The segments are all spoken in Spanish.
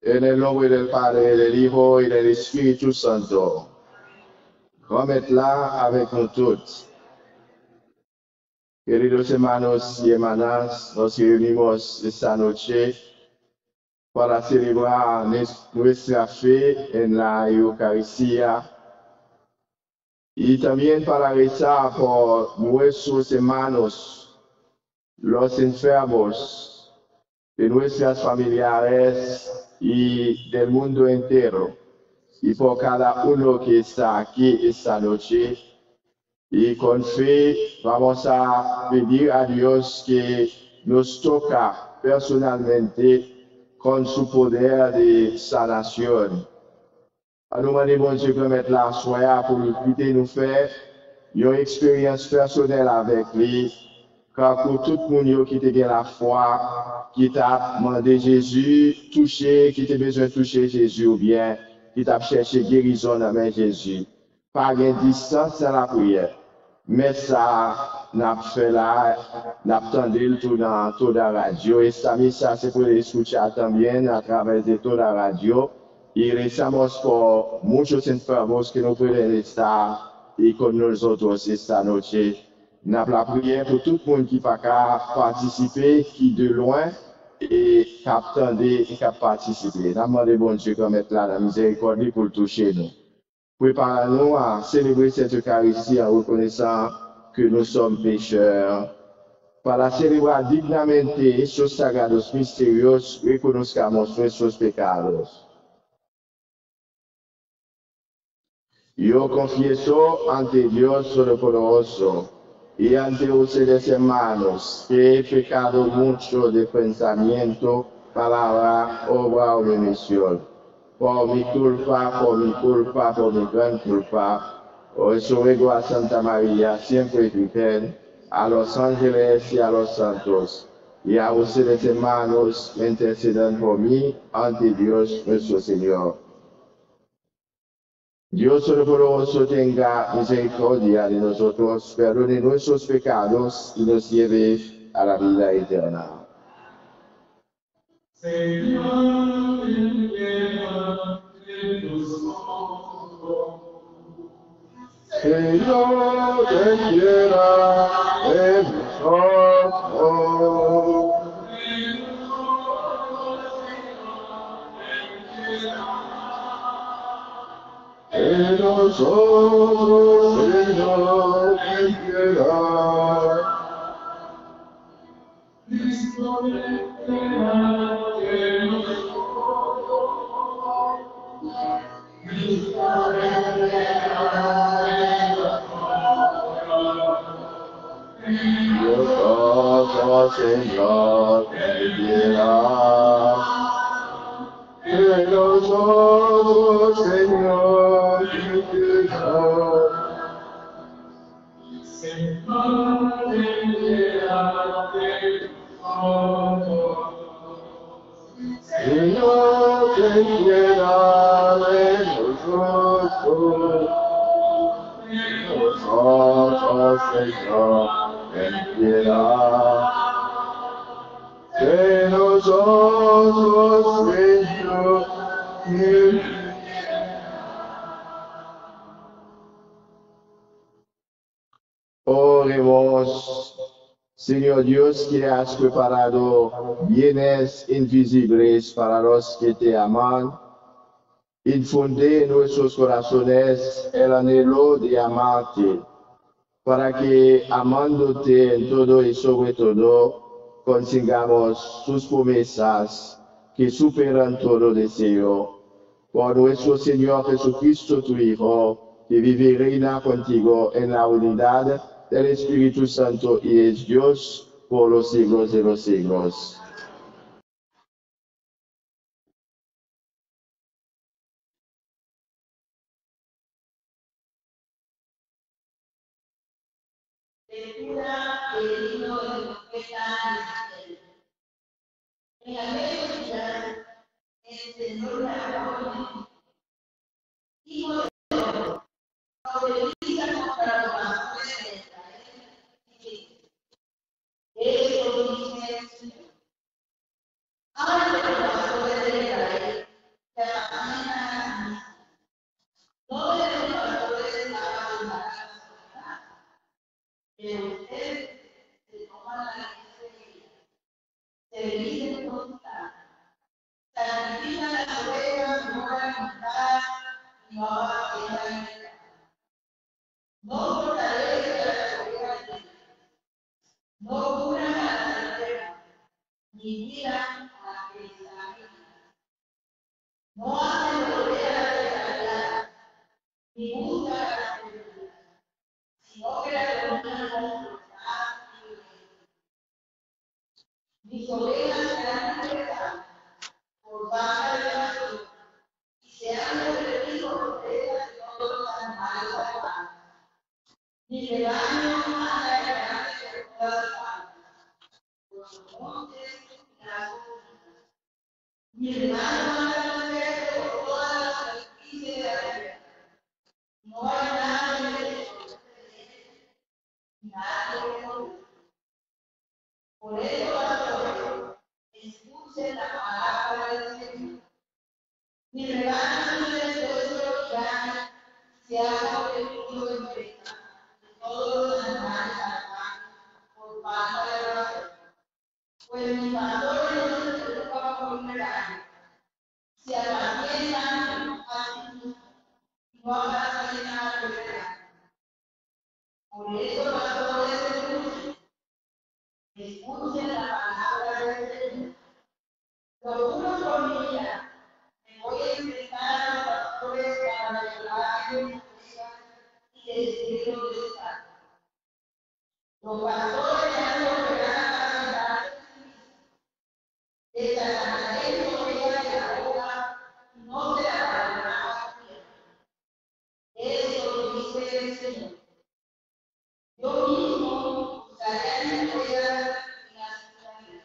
En el nombre del Padre, del Hijo y del Espíritu Santo. Cometla avec nous tous. Queridos hermanos y hermanas, nos reunimos esta noche para celebrar nuestra fe en la Eucaristía y también para rezar por nuestros hermanos, los enfermos, de nuestras familiares y del mundo entero, y por cada uno que está aquí esta noche. Y con fe vamos a pedir a Dios que nos toca personalmente con su poder de sanación. A nous demander, bon Dieu, de mettre la soie pour nous faire une expérience personnelle avec lui. Car pour tout le monde qui a la foi, qui t'a demandé Jésus, toucher, qui a besoin de toucher Jésus ou bien qui t'a cherché guérison dans Jésus. Pas de distance dans la prière. Mais ça, n'a fait là, n'a entendu tout dans toute la radio. Et ça, c'est pour les escuchar también a través de toda la radio. Y rezamos por muchos enfermos que no pueden estar y con nosotros esta noche. N'a la prière pour tout le monde qui va participer, qui de loin et qui attendait et qui a participé. N'a demandé bon Dieu comme être là, la miséricorde pour le toucher nous. Préparons-nous à célébrer cette Eucharistie en reconnaissant que nous sommes pécheurs. Para celebrar dignamente estos sagrados misterios, reconozcamos nuestros pecados. Yo confieso ante Dios Todopoderoso y ante ustedes hermanos que he pecado mucho de pensamiento, palabra, obra o omisión. Por mi culpa, por mi gran culpa. Por eso ruego a Santa María, siempre Virgen, a los ángeles y a los santos, y a ustedes hermanos, intercedan por mí ante Dios nuestro Señor. Dios Todopoderoso tenga misericordia de nosotros, perdone nuestros pecados y nos lleve a la vida eterna. Señor, lleva de tus ojos. Señor, te quiera de nosotros. nosotros, Señor, ten piedad. Cristo, ten piedad de nosotros. Cristo, ten piedad de Nosotros, Señor, ten piedad. De nosotros, Señor, ten piedad. Señor, ten piedad de nosotros. Señor, ten piedad de nosotros. Nosotros, Señor, ten piedad. De nosotros, Señor, ten Oremos, Señor Dios, que has preparado bienes invisibles para los que te aman. Infunde en nuestros corazones el anhelo de amarte, para que, amándote en todo y sobre todo, consigamos sus promesas que superan todo deseo. Por nuestro Señor Jesucristo, tu Hijo, que vive y reina contigo en la unidad del Espíritu Santo y es Dios por los siglos de los siglos. Lectura del libro del profeta Ezequiel. En aquellos días, el Señor le habló y me dijo: profetiza contra los pastores de Israel y dice: esto dice el Señor. Habla de los pastores de Israel que apacientan a mí. No de los pastores que abandonarán la soledad, pero ustedes se toman la licencia, se dicen contar, sacrifican las ovejas, no van a montar y no van a quedar. No cortaré a las ovejas libres, no curan a las enfermas, ni miran a las que examinan. No hacen volver a las descarriadas, ni buscan a las perdidas, sino que las dominan con crueldad y violencia. Mis ovejas serán libertadas por vaca de pastor, y se han convertido en presas de todos los animales salvajes. Mi rebaño anda errante por todas partes, por los montes y las colinas. Mi rebaño anda disperso por todas las superficies de la tierra. No hay nadie que les protege, nadie que lo busque. Por eso, pastores, escuchen la palabra del Señor. Mi rebaño después de los años se ha convertido en presa de todos los animales salvajes por falta de oración. Pues mis pastores no se preocupan por mi rebaño, se apacientan a sí mismos y no apacientan al rebaño. Por eso, pastores, escuchen la palabra del Señor. Lo juro por mi vida, me voy a enfrentar a los pastores para declarar mis ovejas y decidirlo de estar. Los pastores ya no volverán a cantar de sí mismos. Desataré mis ovejas de la boca y no se las darán a tierra. Eso dice el Señor. Yo mismo usaré a mis ovejas y las cuidaré.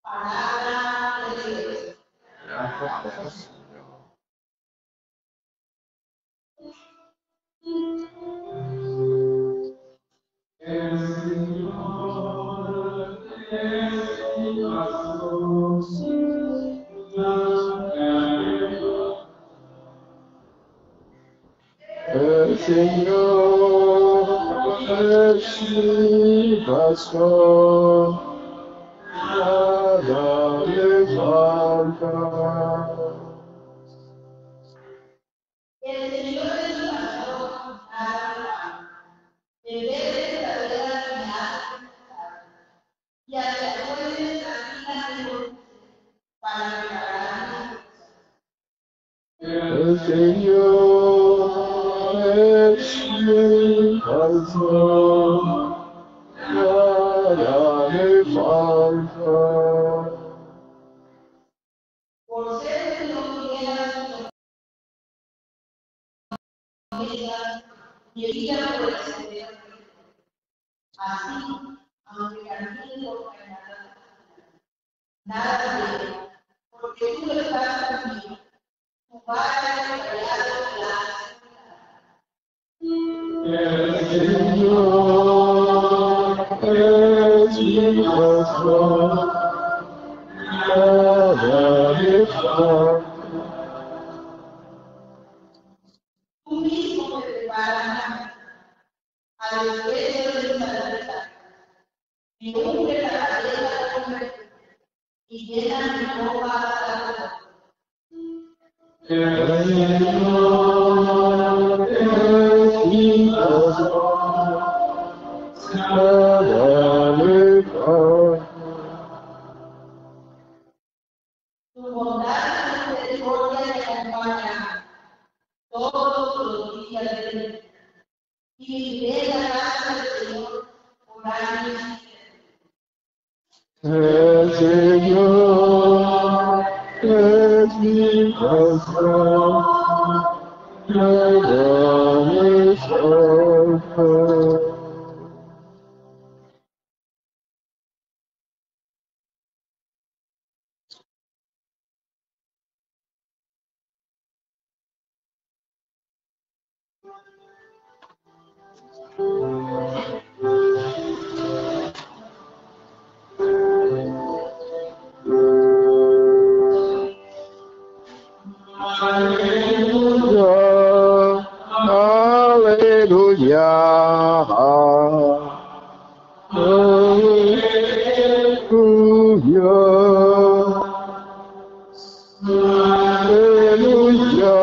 Palabra de Dios. El Señor es mi pastor, nada temeré. El Señor es mi pastor, nada me falta. Por ser que no quieras y ella por exceder. Así, aunque camine por nada de porque tú estás conmigo. Tu Padre callado El Señor es mi pastor, nada me falta. tú mismo te preparas al despecho de esta vida. Y unge la cabeza de hombre y llena mi copa hasta El Señor es mi pastor, nada me falta. tu bondad y misericordia te acompañan todos los días de mi vida. Y viviré en la casa del Señor por años y siempre. El Señor es mi pastor, nada me falta. Aleluya, aleluya, aleluya,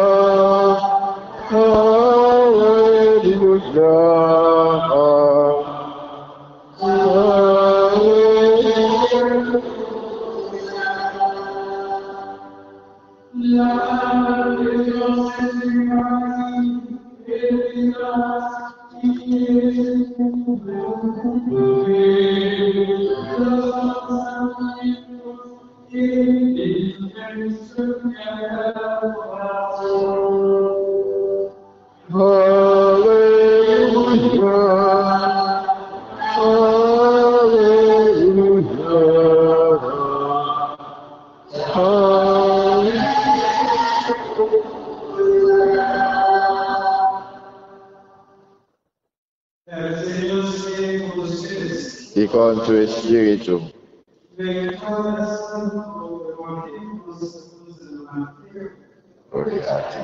El Señor sea con ustedes. y con tu espíritu. Lectura Santo Evangelio según San Mateo. Gloria a ti.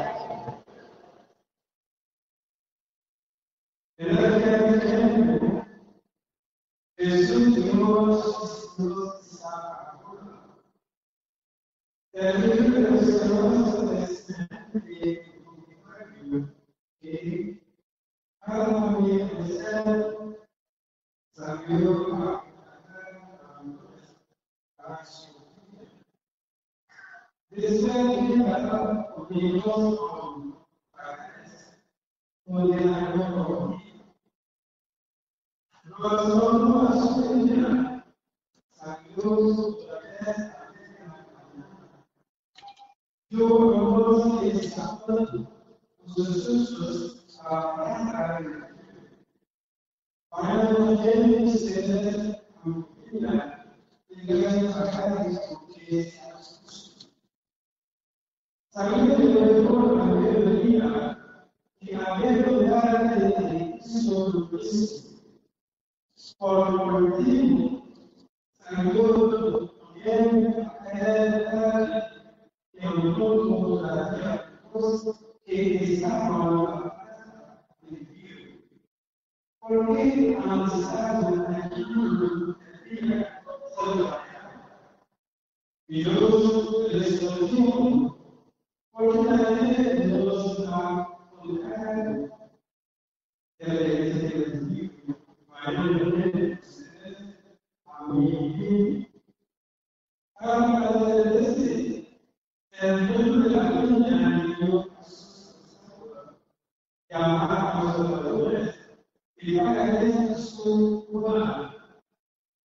En aquel tiempo, Jesús llamó a sus discípulos a Juan. El libro de los Salmos de que cada día de ser salió a su vida. Desde que llegaron unidos con padres, con los hornos tenían salió otra vez a yo conozco esta sus a para no tener ustedes y deben sacar que sabiendo de forma de vida que había lugar de Jesucristo por motivo salió bien a en el mundo de la que estaban en vivo. Porque han estado aquí el día sola. Y Dios les contigo, porque la ley de Dios ha colocado el vivo. Mayormente ustedes a mí. Ahora de decir, el mundo de la niña dio a sus llamar a los y para su humana.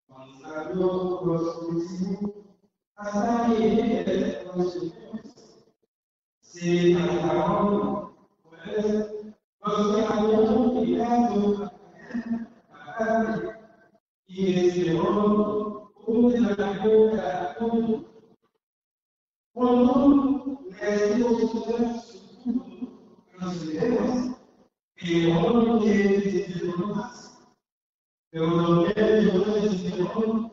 Consagró los últimos hasta que los se acabaron, pues los que habían mirado y deseó una guerra cuando les dio su consideremos que no tiene más, pero lo que yo deseo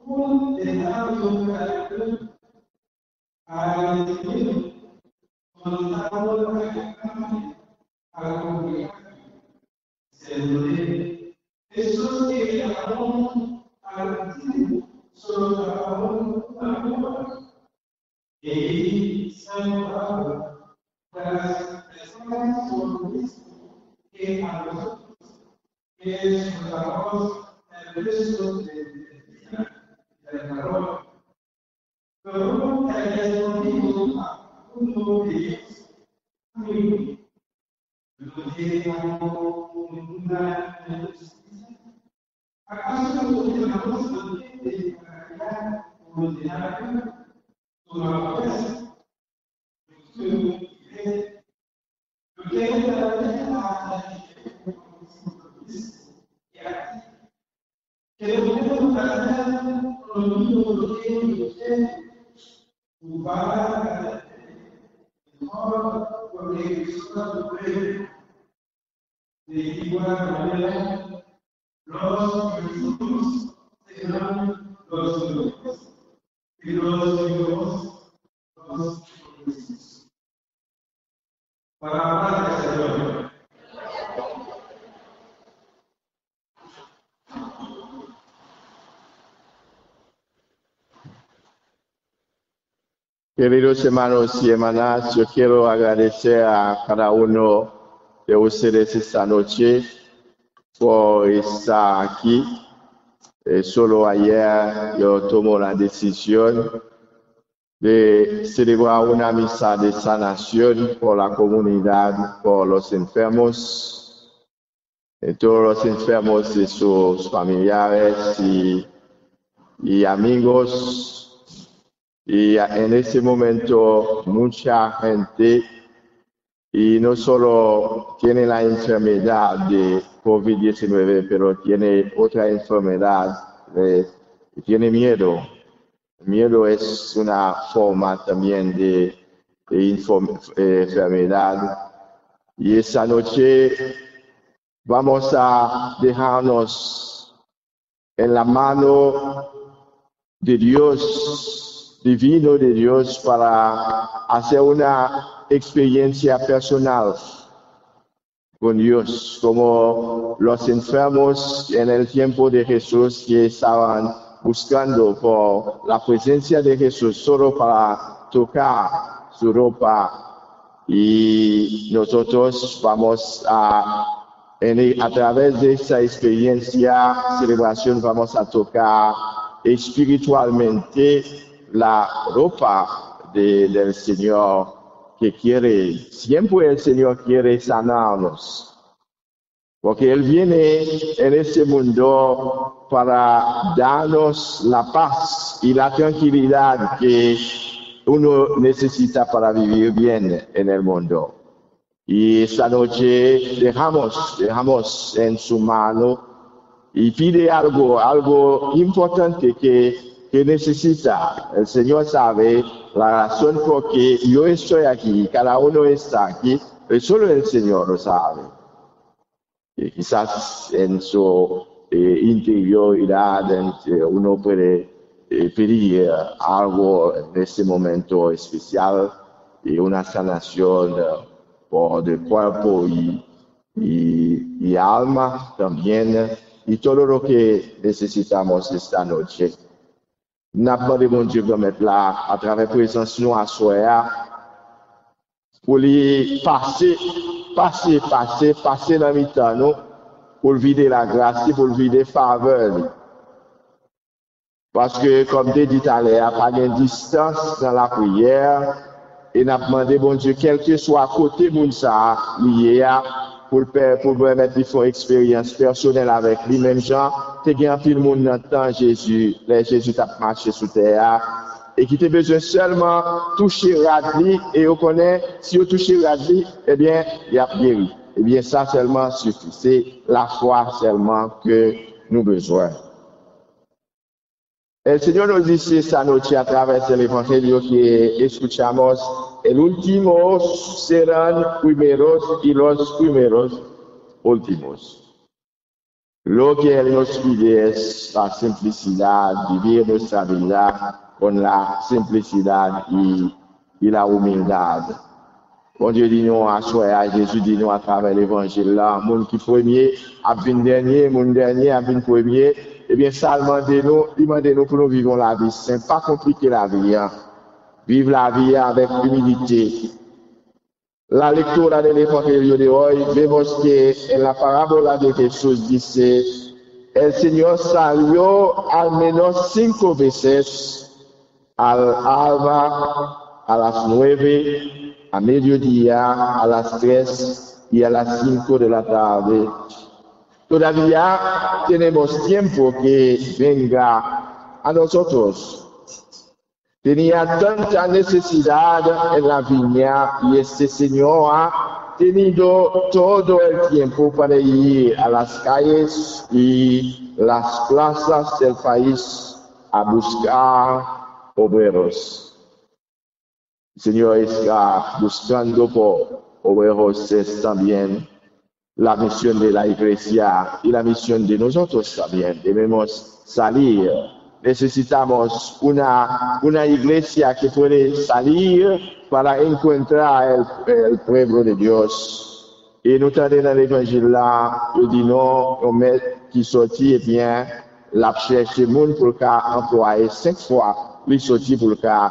un dejarlo carácter a decidir con la a la comunidad se lo debe. Eso que aún al tiempo solo aún amor y salvar las personas por Cristo que a nosotros que soltamos el resto del calor. Pero el motivo uno de ellos lo lleva una ¿acaso no tenemos de calidad ordinaria? Una vez, lo que es la que debemos tratar con los mismos que para porque Jesús de igual manera los frutos serán los frutos y los hijos los frutos. Palabra del Señor. Queridos hermanos y hermanas, yo quiero agradecer a cada uno de ustedes esta noche por estar aquí. Solo ayer yo tomé la decisión de celebrar una misa de sanación por la comunidad, por los enfermos, todos los enfermos de sus familiares y amigos. Y en ese momento mucha gente, y no solo tiene la enfermedad de COVID-19, pero tiene otra enfermedad, tiene miedo. El miedo es una forma también de enfermedad. Y esta noche vamos a dejarnos en la mano de Dios, divino de Dios, para hacer una experiencia personal con Dios, como los enfermos en el tiempo de Jesús que estaban buscando por la presencia de Jesús solo para tocar su ropa. Y nosotros vamos a través de esta experiencia, celebración, vamos a tocar espiritualmente la ropa del Señor, que quiere, siempre el Señor quiere sanarnos, porque Él viene en este mundo para darnos la paz y la tranquilidad que uno necesita para vivir bien en el mundo. Y esta noche dejamos en su mano y pide algo importante que necesita. El Señor sabe la razón por que yo estoy aquí, cada uno está aquí, pero solo el Señor lo sabe. Y quizás en su interioridad uno puede pedir algo en este momento especial, y una sanación de cuerpo y alma también, y todo lo que necesitamos esta noche. N'a pas de bon Dieu comme être là à travers la présence nous à soi pour les passer dans le temps nous, pour vider la grâce, pour vider faveur. Parce que comme tu dit tout à l'heure, pas de distance dans la prière, et n'a demandé bon Dieu quel que soit côté moun ça lié, pour permettre de faire une expérience personnelle avec lui-même Jean, tu as pile le monde dans le temps Jésus, Jésus t'a marché sous terre, et qui t'a besoin seulement toucher Radli, et on connaît, si on touche Radli, eh bien, il y a guéri. Eh bien, ça seulement suffit. C'est la foi seulement que nous avons besoin. El Señor nos dice esta noche a través del Evangelio que escuchamos, el último serán primeros y los primeros últimos. Lo que Él nos pide es la simplicidad, vivir nuestra vida con la simplicidad y la humildad. Bon Dieu dit nous à soi, Jésus dit nous à travers l'évangile là, monde qui premier a venu dernier, monde dernier a venu premier. Eh bien, ça demandez-nous pour nous vivons la vie. C'est pas compliqué la vie. Hein. Vivre la vie avec humilité. La lecture de l'Evangelio de hoy, vemos que en la parábola de Jesús dice, el Señor salió al menos 5 veces al alba, a las 9, a mediodía, a las 3 y a las 5 de la tarde. Todavía tenemos tiempo que venga a nosotros. Tenía tanta necesidad en la viña y este Señor ha tenido todo el tiempo para ir a las calles y las plazas del país a buscar obreros. El Señor está buscando por obreros es también la misión de la iglesia y la misión de nosotros también. Debemos salir. Necesitamos una iglesia que puede salir para encontrar el pueblo de Dios. Et nous tendons dans l'évangile là, nous disons, on met qui sortit, eh bien, la chercher monde pour le cas employé 5 fois, lui sortit pour le cas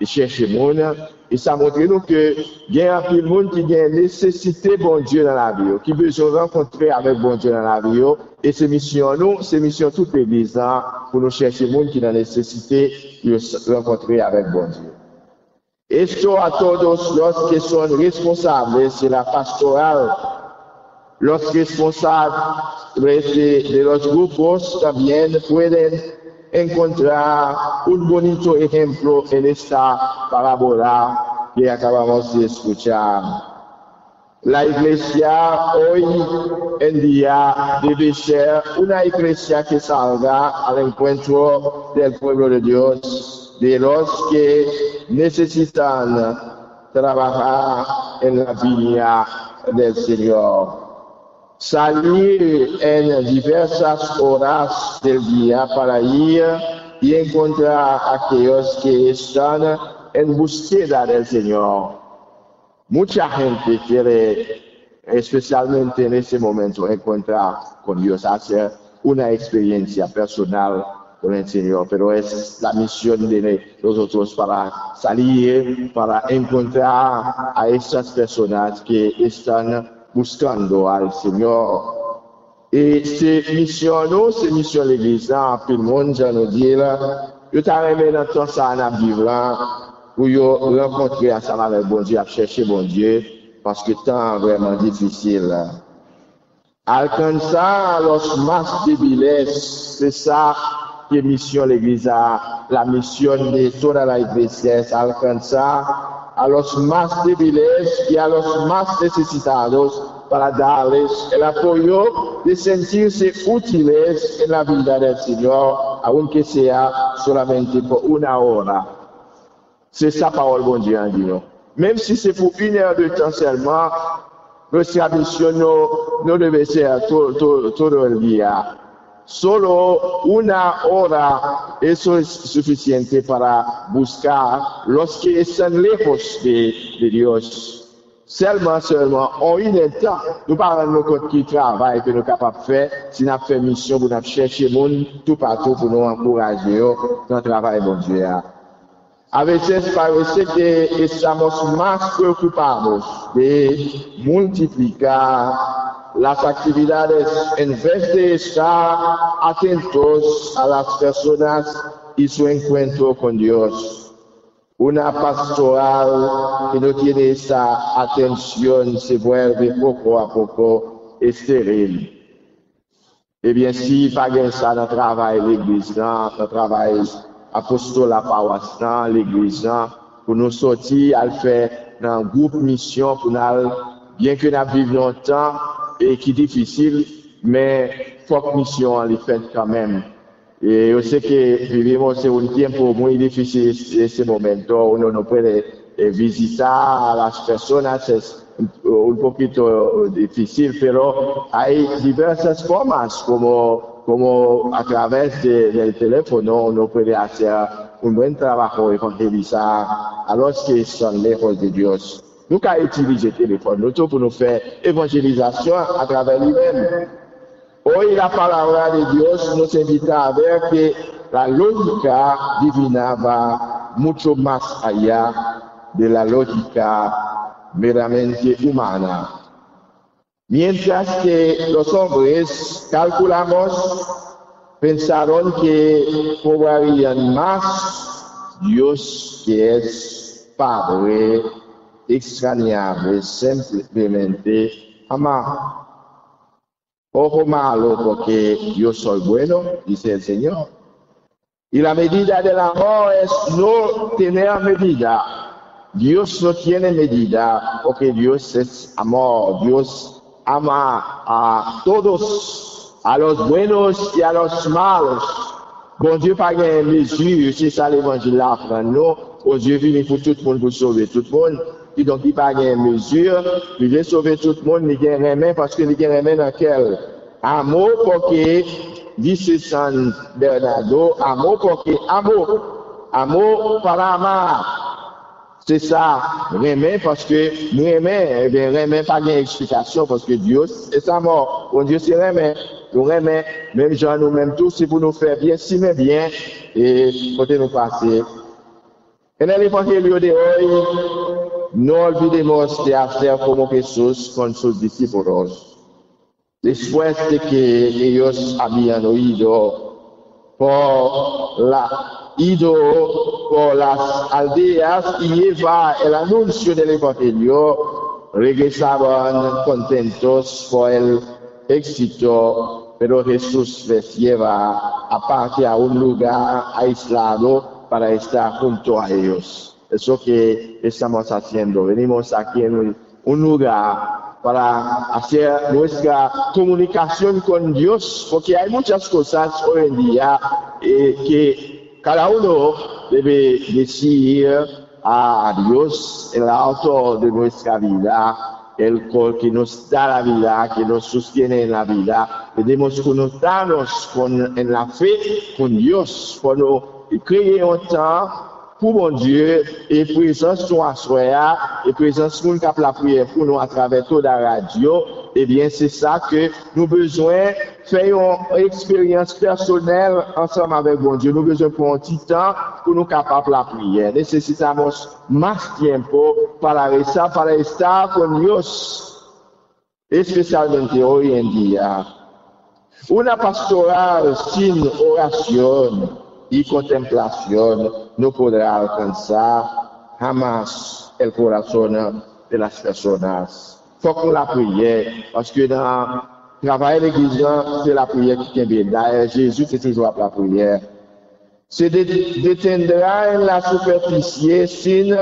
chercher monde. Et ça montre nous que il y a un peu de monde qui a nécessité bon Dieu dans la vie, qui besoin rencontrer avec bon Dieu dans la vie. Et ces missions, c'est toute l'église pour nous chercher le monde qui a nécessité de rencontrer avec bon Dieu. Esto a todos los que son responsables de la pastoral, los responsables de los grupos también pueden encontrar un bonito ejemplo en esta parábola que acabamos de escuchar. La iglesia hoy en día debe ser una iglesia que salga al encuentro del pueblo de Dios, de los que necesitan trabajar en la viña del Señor. Salir en diversas horas del día para ir y encontrar a aquellos que están en búsqueda del Señor. Mucha gente quiere, especialmente en ese momento, encontrar con Dios, hacer una experiencia personal con el Señor, pero es la misión de nosotros para salir, para encontrar a esas personas que están buscando al Señor. Et ces missions, ces missions de l'Église, tout le monde, j'en ai dit là, je t'arrive dans tout ça, en vivre là, pour rencontrer ensemble avec bon Dieu, à chercher bon Dieu, parce que le temps est vraiment difficile. Alcanzar los más débiles, c'est ça que mission de l'Église a, la mission de toda la Iglesia es alcanzar a los más débiles y a los más necesitados para darles el apoyo de sentirse útiles en la vida del Señor, aunque sea solamente por una hora. C'est sa parole, bon Dieu, en disant. Même si c'est pour 1 heure de temps seulement, nuestra misión no debe ser todo el día. Solo 1 hora, eso es suficiente para buscar los que están lejos de Dios. Seulement, en 1 temps, nous parlons de qui travail que nous sommes capables de faire, si nous avons fait mission pour nous chercher le monde tout partout pour nous encourager dans le travail de Dieu. A veces parece que estamos más preocupados de multiplicar las actividades en vez de estar atentos a las personas y su encuentro con Dios. una pastoral que no tiene esa atención se vuelve poco a poco estéril. Eh bien, si pas ça dans le travail l'église, dans le travail apostolat paroisse, dans l'église, pour nous sortir, à faire dans un groupe mission, pour nous, bien que nous vivions longtemps et qui est difficile, mais faut que mission elle est faite quand même. Et je sais que vivimos en un tiempo muy difícil ese momento, uno no puede visitar a las personas, es un poquito difícil, pero hay diversas formas como a través del teléfono uno puede hacer un buen trabajo evangelizar a los que están lejos de Dios. Nunca utilisé el teléfono, nosotros pour nous faire évangélisation à travers lui-même. Hoy la palabra de Dios nos invita a ver que la lógica divina va mucho más allá de la lógica meramente humana. Mientras que los hombres calculamos, pensaron que cobrarían más, Dios que es Padre, extrañable, simplemente ama. Ojo malo porque yo soy bueno, dice el Señor. Y la medida del amor es no tener medida. Dios no tiene medida porque Dios es amor. Dios ama a todos, a los buenos y a los malos. Bon Dieu pas gain mesure, c'est ça l'évangile là, non? Au Dieu venu pour tout le monde, pour sauver tout le monde. Et donc, il n'y a pas de mesure, il veut sauver tout le monde, il y a un remède parce qu'il y a un remède dans quel amour pour que, dit San Bernardo, amour pour que, amour par amar. C'est ça, remède parce que nous remède pas d'explication parce que Dieu, c'est sa mort. Bon Dieu, c'est remède. Nous remède, même gens, nous-mêmes tous, c'est pour nous faire bien, si mais bien, et côté nous passer. En el Evangelio de hoy, no olvidemos de hacer como Jesús con sus discípulos. Después de que ellos habían ido por las aldeas y llevar el anuncio del Evangelio, regresaban contentos por el éxito, pero Jesús les lleva aparte a un lugar aislado para estar junto a ellos. Eso que estamos haciendo. Venimos aquí en un lugar para hacer nuestra comunicación con Dios, porque hay muchas cosas hoy en día que cada uno debe decir a Dios, el autor de nuestra vida, el que nos da la vida, que nos sostiene en la vida. Debemos conectarnos en la fe con Dios, et créer un temps pour mon Dieu et présence toi soir et présence pour cap la prière pour nous à travers toute la radio. Eh bien, c'est ça que nous besoin faire une expérience personnelle ensemble avec mon Dieu. Nous besoin pour un petit temps pour nous capables la prière. Necesitamos más tiempo para estar con Dios, especialmente hoy en día. Una pastoral sin oración y contemplación no podrá alcanzar jamás el corazón de las personas. Faut qu'on la prière, parce que dans le travail de l'église, c'est la prière qui est bien. D'ailleurs, Jésus fait toujours la prière. Se detendrá en la superficie sin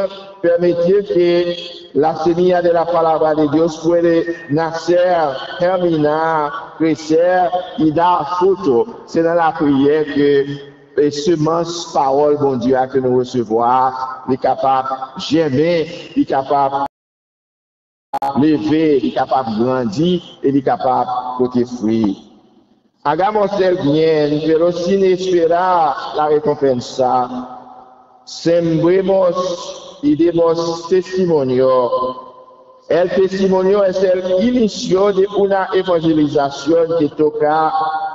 permitir que la semilla de la palabra de Dios puede nacer, germinar, crecer y dar fruto. C'est dans la prière que et semence parole, bon Dieu, que nous recevoir, il est capable de germer, il est capable de lever, il est capable de grandir, et il est capable de porter fruit. Hagamos el bien, pero sin esperar la recompensa. Sembremos y demos testimonio. El testimonio es el inicio de una evangelización que toca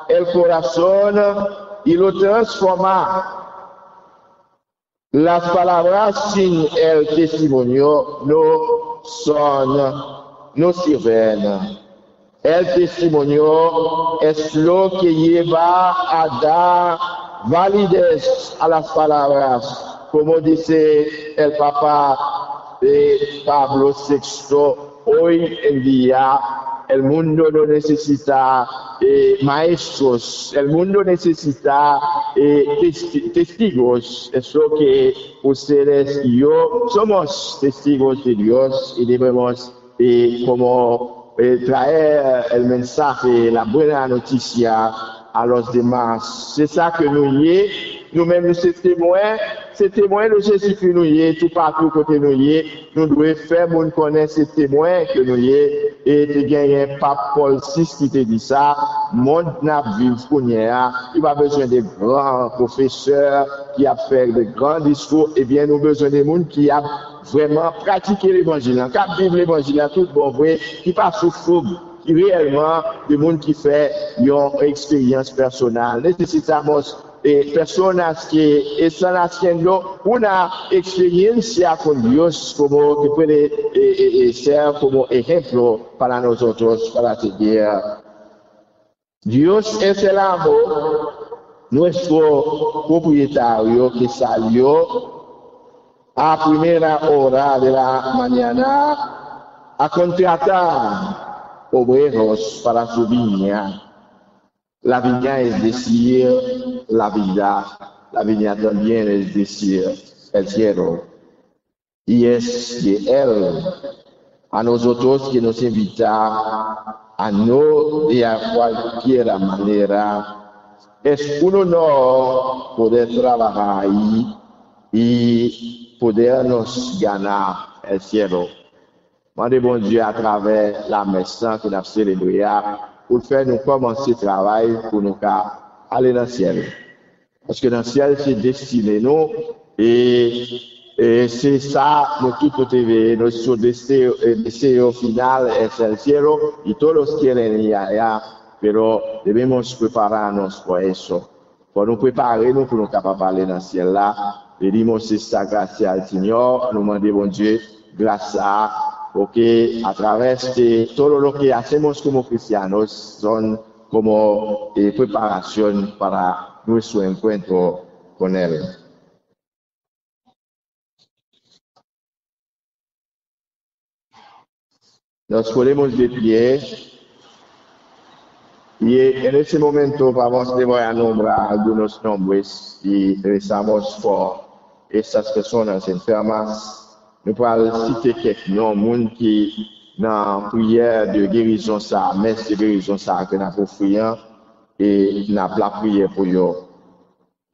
el corazón y lo transforma. Las palabras sin el testimonio no sirven. El testimonio es lo que lleva a dar validez a las palabras. como dice el Papa de Pablo VI, hoy en día el mundo no necesita maestros, el mundo necesita testigos. Es lo que ustedes y yo somos testigos de Dios y debemos como traer el mensaje, la buena noticia a los demás. C'est ça que nous y est. Nous-mêmes, nous sommes témoins de Jésus que nous y est, tout partout côté nous y est. Nous devons faire mon connaître ces témoins que nous y est. Et tu gagnes un pape Paul VI qui te dit ça. Monde n'a vu pour il va besoin de grands professeurs qui a fait de grands discours. Eh bien, nous avons besoin de monde qui a vraiment pratiqué l'évangile, qui a vécu l'évangile tout bon vrai, qui pas souffre, qui réellement de monde qui fait une expérience personnelle. Necesitamos personas que están haciendo una experiencia con Dios como que puede ser como ejemplo para nosotros para seguir. Dios es el amor, nuestro propietario que salió a primera hora de la mañana a contratar obreros para su viña. La viña es decir, la vida. La viña también es decir, el cielo. Y es de Él a nosotros que nos invita a no de cualquier manera. Es un honor poder trabajar ahí y podernos ganar el cielo. Mandez bon Dieu à travers la messe que nous avons célébrée pour faire nous commencer le travail pour nous aller dans le ciel. Parce que dans le ciel, c'est destiné nous et c'est ça, nous tout TV, nuestro deseo final es el cielo y todos quieren ir allá, pero debemos prepararnos por eso. Pour nous préparer, nous pour nous capables d'aller dans le ciel là, pedimos esta gracia al Señor, nous demandons bon Dieu, grâce à porque a través de todo lo que hacemos como cristianos son como preparación para nuestro encuentro con Él. Nos ponemos de pie y en ese momento vamos a nombrar algunos nombres y rezamos por estas personas enfermas. Nous pourrons citer quelques noms qui dans la prière de guérison, ça, messe de guérison, ça, que nous avons prié et nous avons la prière pour eux.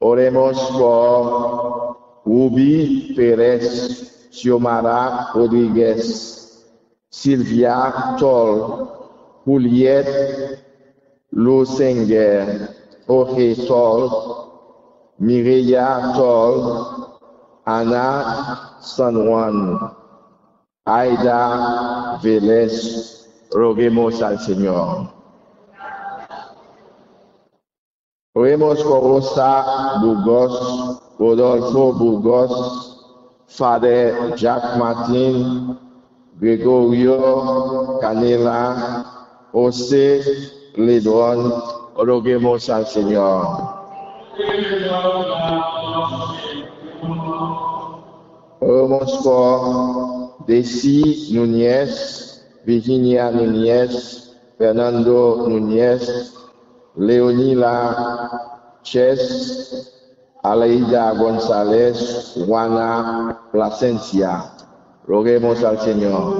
Oremos por Ruby Pérez, Xiomara Rodriguez, Sylvia Toll, Juliette Losenger, Jorge Toll, Mireya Toll, Ana San Juan, Aida Vélez, roguemos al Señor. Oremos por Rosa Burgos, Rodolfo Burgos, Father Jack Martin, Gregorio Canela, José Ledron, roguemos al Señor. Oremos por Desi Núñez, Virginia Núñez, Fernando Núñez, Leonila Ches, Aleida González, Juana Plasencia. Roguemos al Señor.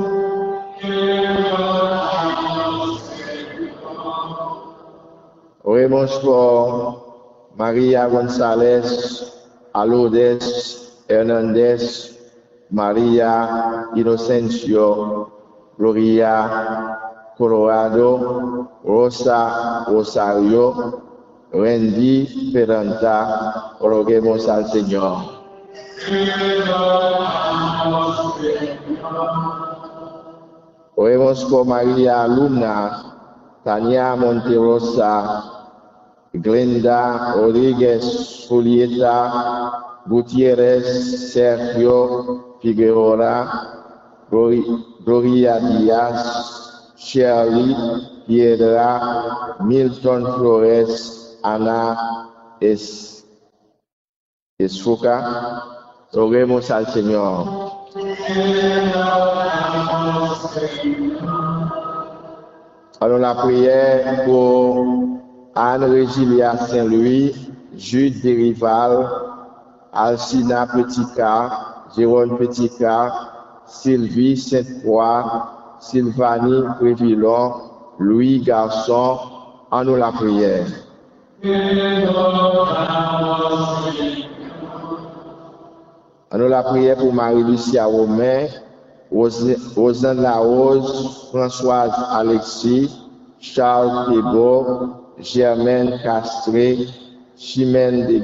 Oremos por María González, Lourdes Hernández, María Inocencio, Gloria Colorado, Rosa Rosario, Randy Peranta, roguemos al Señor. Oremos por María Luna, Tania Monterosa, Glenda Rodríguez Julieta, Gutiérrez Sergio Figueroa, Gloria Díaz, Shirley Piedra, Milton Flores, Ana Esfuca, Oremos al Señor. Alors la prière pour Anne-Régilia Saint-Louis, Jude Derival, Alcina Petitca, Jérôme Petitca, Sylvie Sainte-Croix, Sylvanie Prévillon, Louis Garçon, en nous la prière. En nous la prière pour Marie-Lucia Romain, Rosane Larose, Françoise Alexis, Charles Thébault, Germaine Castré, Chimène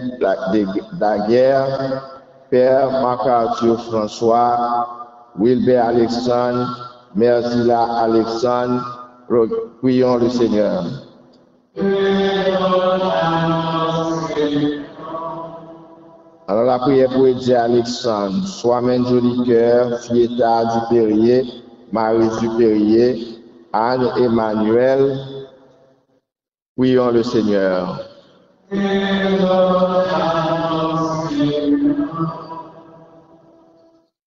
Daguerre, Père Marc-Arthur François, Wilbert Alexandre, Merzila Alexandre, prions le Seigneur. Alors la prière pour aider Alexandre, Soi-même Joli-Cœur, Fieta Dupérier, Marie Dupérier, Anne Emmanuel, prions le Seigneur.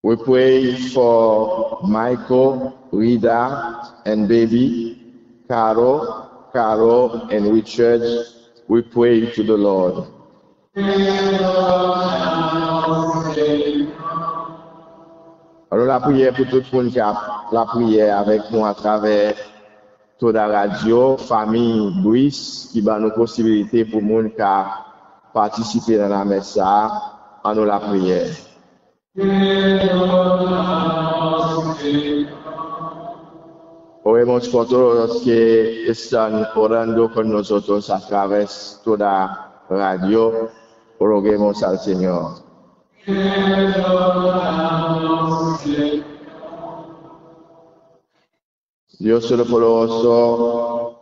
We pray for Michael, Rita, and baby, Carol, and Richard. We pray to the Lord. Alors la prière pour tout le monde qui a la prière avec nous à travers toute la radio, famille Brice, qui va nous possibilité pour le monde qui a participé dans la messe, en nous la prière. Oremos por todos los que están orando con nosotros a través de toda radio. Roguemos al Señor. Dios Todopoderoso,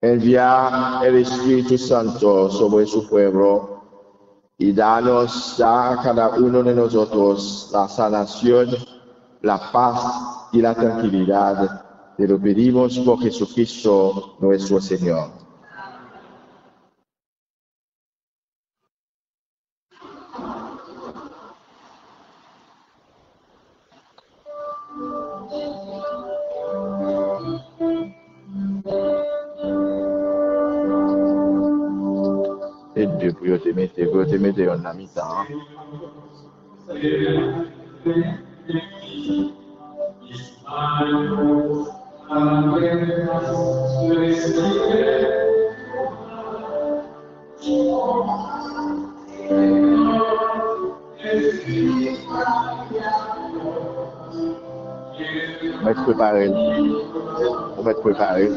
envía el Espíritu Santo sobre su pueblo y danos a cada uno de nosotros la sanación, la paz y la tranquilidad. Te lo pedimos por Jesucristo nuestro Señor. Et depuis, vous te mettez en mi-temps. On va être préparé. On va être préparé.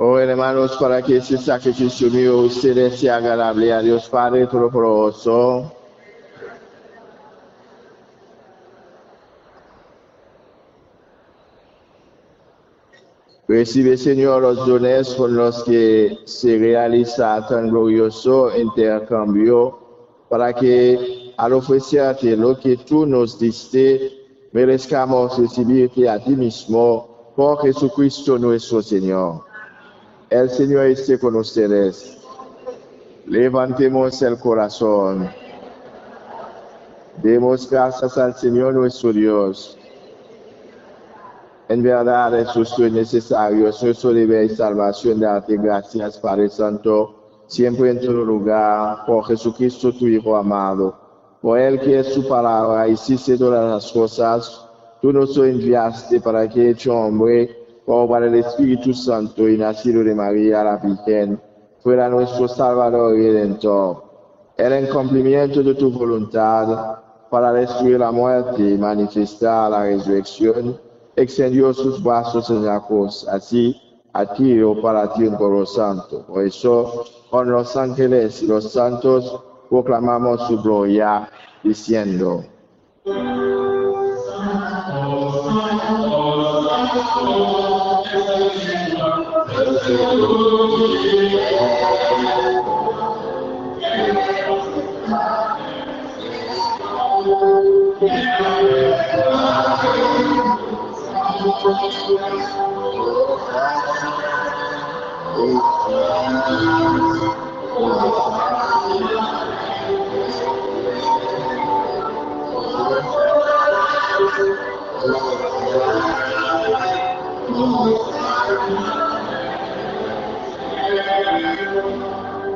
Oh, hermanos, para que ese sacrificio mío ustedes sea agradable a Dios Padre Todopoderoso. Recibe, Señor, los dones con los que se realiza tan glorioso intercambio, para que al ofrecerte lo que tú nos diste, merezcamos recibirte a ti mismo por Jesucristo nuestro Señor. El Señor esté con ustedes. Levantemos el corazón. Demos gracias al Señor nuestro Dios. En verdad es justo y necesario, es nuestro deber y salvación darte gracias, Padre Santo, siempre en todo lugar, por Jesucristo tu Hijo amado. Por Él que es tu palabra, hiciste todas las cosas, tú nos enviaste para que, hecho hombre, por obra del Espíritu Santo y nacido de María la Virgen, fuera nuestro Salvador y Redentor. Él, en cumplimiento de tu voluntad, para destruir la muerte y manifestar la resurrección, extendió sus brazos en la cruz, así adquirió para ti un pueblo santo. Por eso, con los ángeles y los santos, proclamamos su gloria, diciendo: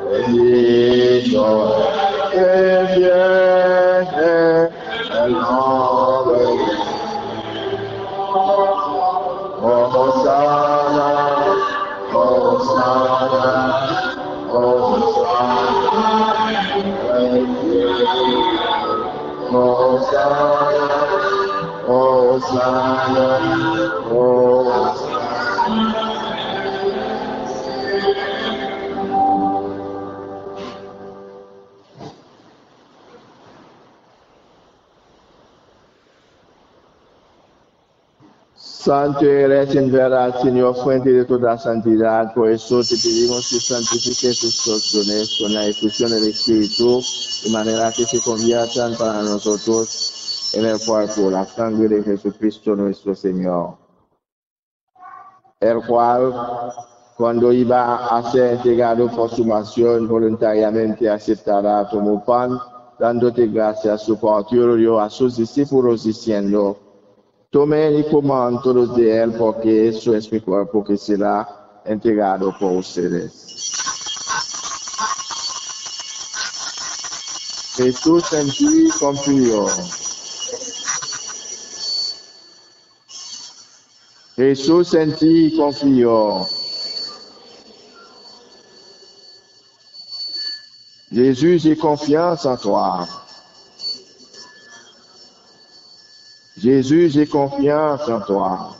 Bendito que viene el nombre de Hosanna, Hosanna, Hosanna, Hosanna, Hosanna, Hosanna. Santo eres en verdad, Señor, fuente de toda santidad. Por eso te pedimos que santifiques estos dones con la efusión del Espíritu, de manera que se conviertan para nosotros en el cuerpo, la sangre de Jesucristo nuestro Señor. El cual, cuando iba a ser entregado por su pasión, voluntariamente aceptará como pan, dándote gracias, su partió dio a sus discípulos diciendo: tomen y coman todos de él, porque eso es mi cuerpo que será entregado por ustedes. Jesús en ti confío. Jesús en ti confío. Jésus, j'ai confiance en toi. Jésus, j'ai confiance en toi.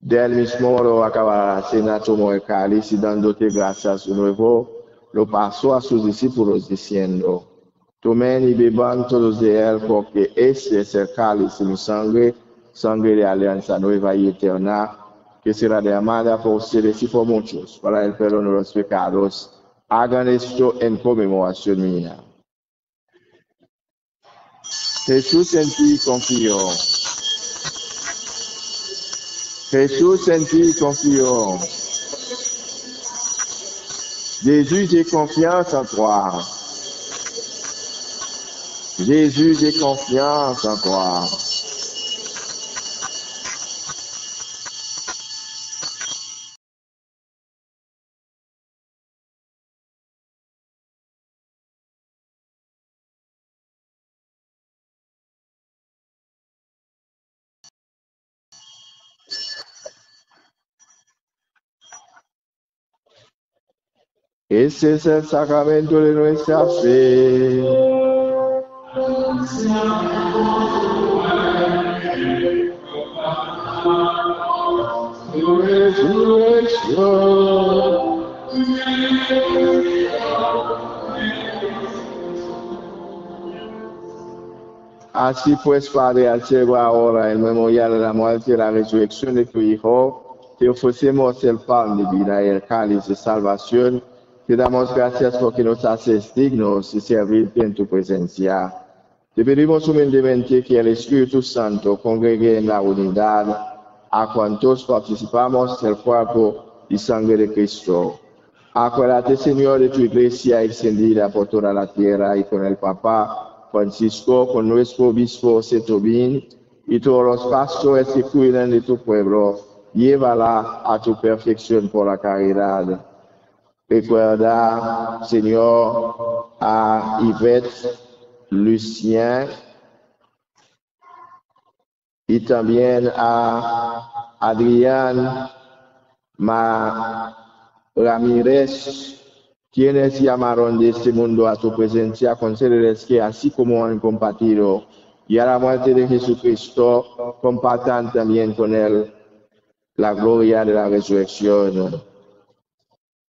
Del mismo modo acababa la cena, tomó el cáliz y dándote gracias de nuevo, lo pasó a sus discípulos diciendo: tomen y beban todos de él, porque este es el cáliz de mi sangre, sangre de alianza nueva y eterna, que será derramada por ustedes y por muchos para el perdón de los pecados. Hagan esto en conmemoración mía. Jesús en ti confío. Jesús en ti confío. Jésus, j'ai confiance en toi. Jésus, j'ai confiance en toi. Ese es el sacramento de nuestra fe. Tu resurrección. Así pues, Padre, al celebrar ahora el memorial de la muerte y la resurrección de tu Hijo, te ofrecemos el pan de vida y el cáliz de salvación. Te damos gracias porque nos haces dignos de servirte en tu presencia. Te pedimos humildemente que el Espíritu Santo congregue en la unidad a cuantos participamos del cuerpo y sangre de Cristo. Acuérdate, Señor, de tu iglesia extendida por toda la tierra y con el Papa Francisco, con nuestro obispo Setobín y todos los pastores que cuidan de tu pueblo. Llévala a tu perfección por la caridad. Recuerda, Señor, a Yvette, Lucien y también a Adrián Ramírez, quienes llamaron de este mundo a tu presencia. Concédeles que, así como han compartido y a la muerte de Jesucristo, compartan también con él la gloria de la resurrección.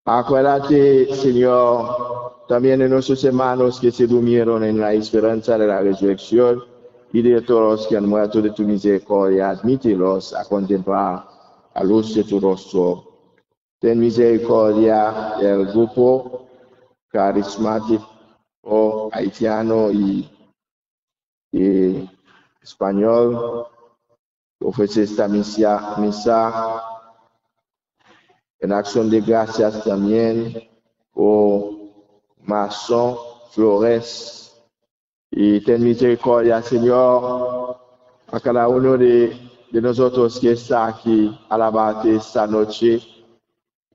Acuérdate, Señor, también de nuestros hermanos que se durmieron en la esperanza de la resurrección y de todos los que han muerto de tu misericordia. Admítelos a contemplar la luz de tu rostro. Ten misericordia del grupo carismático haitiano y español. Ofrece esta misa en acción de gracias también por Mason Flores. Y ten misericordia, Señor, a cada uno de nosotros que está aquí alabarte esta noche.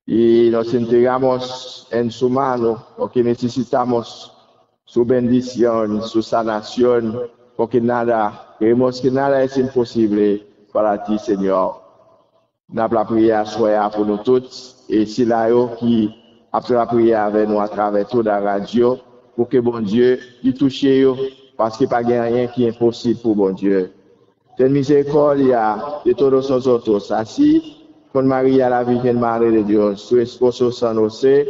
Y nos entregamos en su mano porque necesitamos su bendición, su sanación, porque creemos que nada es imposible para ti, Señor. La prière soit pour nous tous et c'est là qui après la prière avec nous à travers toute la radio pour que bon Dieu y touche parce qu'il n'y a pas rien qui est impossible pour bon Dieu. Ten misericordia de todos nosotros, así con María la Virgen Madre de Dios, su esposo San José,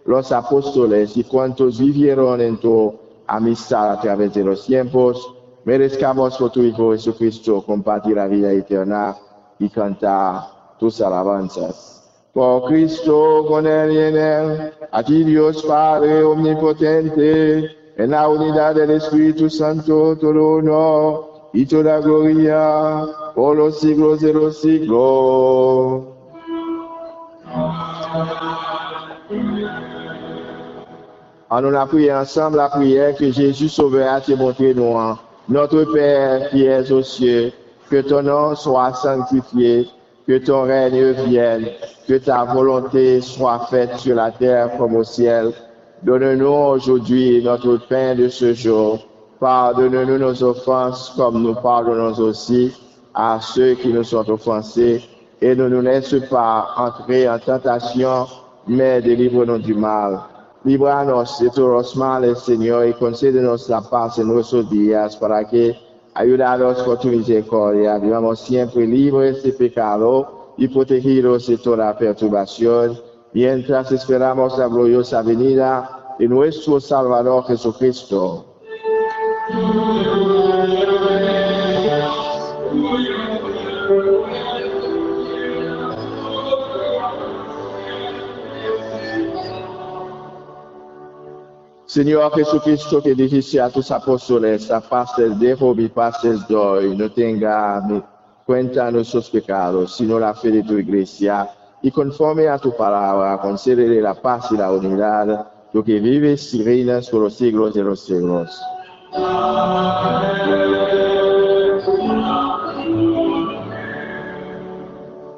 los apóstoles y cuantos vivieron en tu amistad a través de los tiempos, merezcamos por tu Hijo Jesucristo compartir la vida eterna y cantar tus alabanzas. Por Cristo, con Él y en Él, a ti Dios Padre omnipotente, en la unidad del Espíritu Santo, todo honor y toda gloria por los siglos de los siglos. Allons la prière ensemble, la prière que Jésus Sauveur a montré nous. Notre Père qui es aux cieux, que ton nom soit sanctifié, que ton règne vienne, que ta volonté soit faite sur la terre comme au ciel. Donne-nous aujourd'hui notre pain de ce jour. Pardonne-nous nos offenses comme nous pardonnons aussi à ceux qui nous sont offensés. Et ne nous laisse pas entrer en tentation, mais délivre-nous du mal. Líbranos de todos los males, Señor, y concédenos la paz en nuestros días, para que, ayudados por tu misericordia, vivamos siempre libres de pecado y protegidos de toda perturbación, mientras esperamos la gloriosa venida de nuestro Salvador Jesucristo. Señor Jesucristo, que dijiste a tus apóstoles, la paz del dejo, mi paz les doy, no tenga cuenta nuestros pecados, sino la fe de tu iglesia, y conforme a tu palabra, concédele la paz y la unidad, tú que vives y reinas por los siglos de los siglos.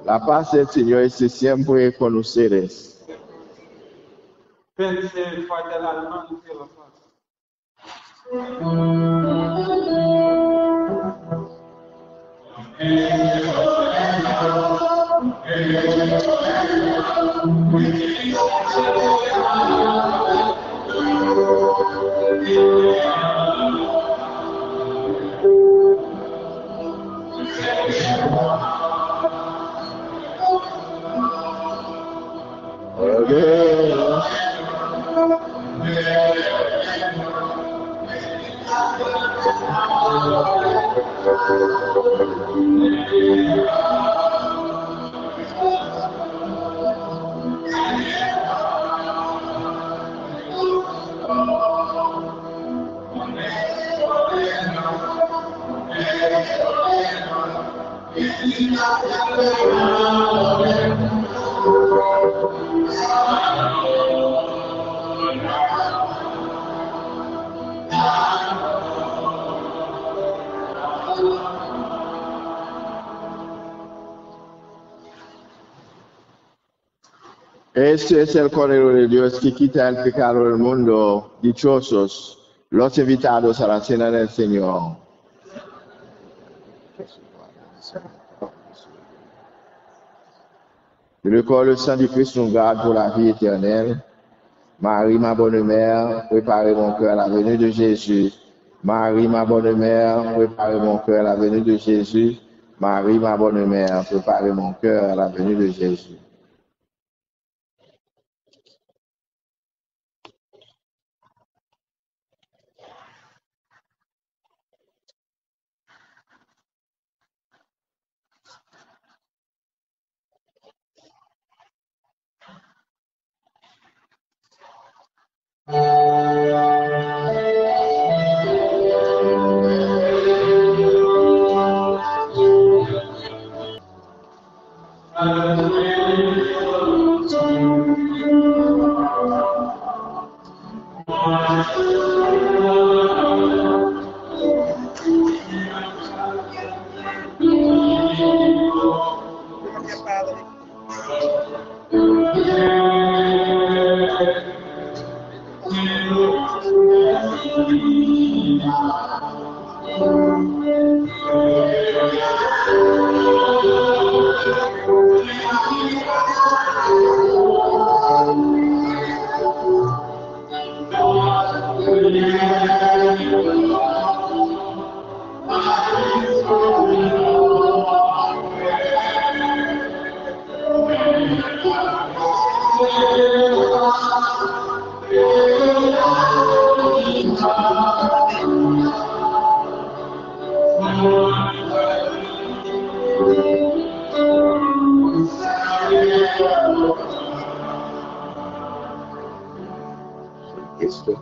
La paz del Señor esté siempre con ustedes. Pense foarte la anunțul ăsta. Este es el Cordero de Dios que quita el pecado del mundo. Dichosos los invitados a la cena del Señor. Le corps et le sang du Christ nous garde pour la vie éternelle. Marie, ma bonne mère, préparez mon cœur à la venue de Jésus. Marie, ma bonne mère, préparez mon cœur à la venue de Jésus. Marie, ma bonne mère, préparez mon cœur à la venue de Jésus. Cristo.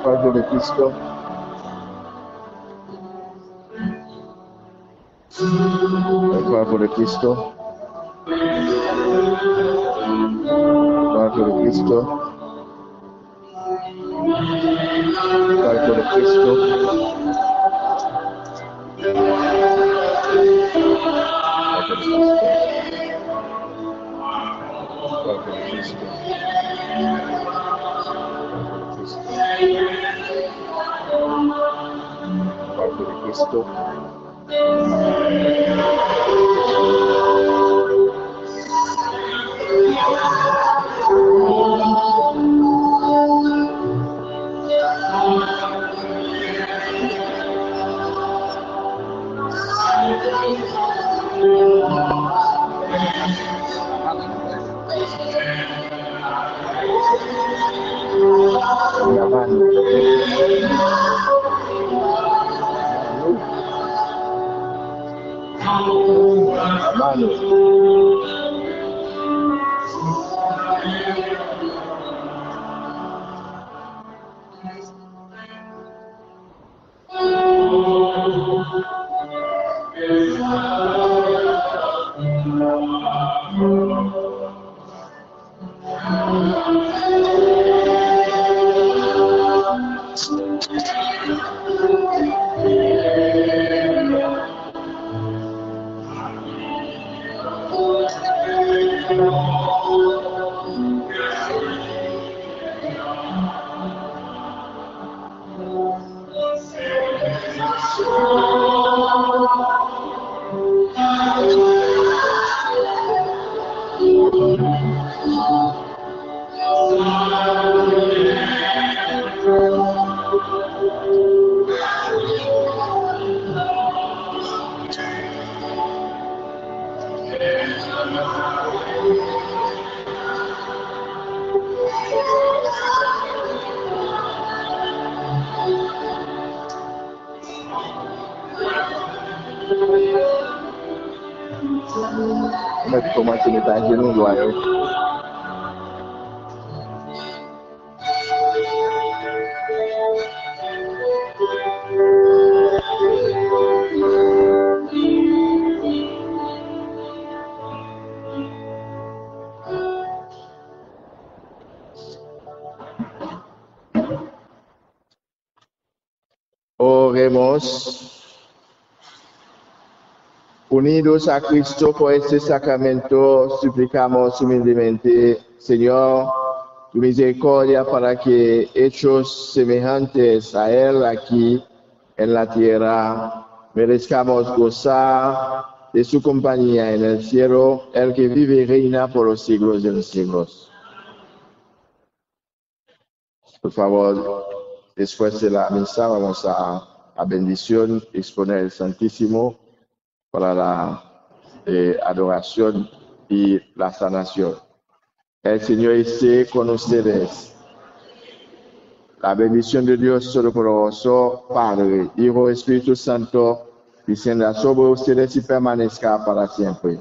Padre de Cristo. El cuerpo de Cristo. El cuerpo de Cristo. El cuerpo de Cristo. Cuerpo de Cristo. La mano. La mano. Mas como a atividade não vai. Oremos. Unidos a Cristo por este sacramento, suplicamos humildemente, Señor, tu misericordia para que, hechos semejantes a Él aquí en la tierra, merezcamos gozar de su compañía en el cielo, el que vive y reina por los siglos de los siglos. Por favor, después de la misa vamos a bendición, exponer el Santísimo para la adoración y la sanación. El Señor esté con ustedes. La bendición de Dios Todopoderoso, Padre, Hijo, Espíritu Santo, descienda sobre ustedes y permanezca para siempre.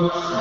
Amen.